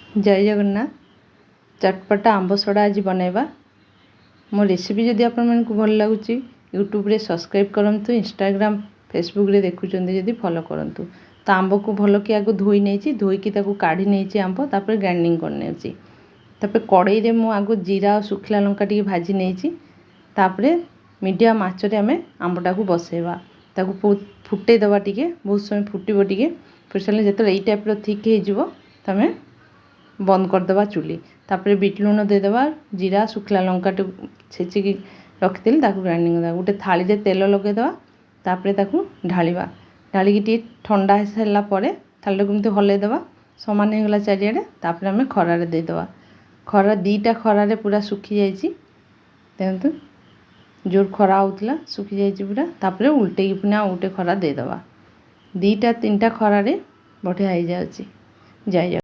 जय जगन्नाथ। चटपटा आंब सड़ा आज बनैबा। मो रेसिपी जदि आपण को भल लगुच यूट्यूब रे सब्सक्राइब करंतु, इंस्टाग्राम फेसबुक रे देखुचंदी जदि फॉलो करंतु। तो आंब को भल कि आगो धोई नहीं, धोईकी ताकू काढ़ी नहीं आंब, तापर ग्राइंडिंग करने तापर कड़ई रे मु आगो जीरा और सुखला लंका टी भाजी नहीं, तापरे मीडियम आँच रे आमे आंबटा को बसेबा, ताकू फुटे दबा टिके, बहुत समय फुटिबो टिके, फुट सारे जेतले एई टाइप रो थिक हे जिवो तमे बंद करदे चुली। तापर बीट लुण देदेबा, जीरा सुखला लंका छेचिकी रखिली ग्राइंडिंग करदे, गोटे थाली रे तेल लगेदेबा, तापर ताकू ढालिबा, ढालिकी टी ठंडा हो सारा पर थाली को एमती हलैदेबा, समान हो गला चारिआडे। तापर आमे खरारे देदेबा, खरा दीटा खरारे पूरा सुखी जाइए, देखो जोर खरा होता सुखी जाइए पूरा। तापर उल्टे पुणी आ गोटे खरा देदेबा, दीटा तीनटा खरारे बढ़िया हो जाए। जय जगन्नाथ।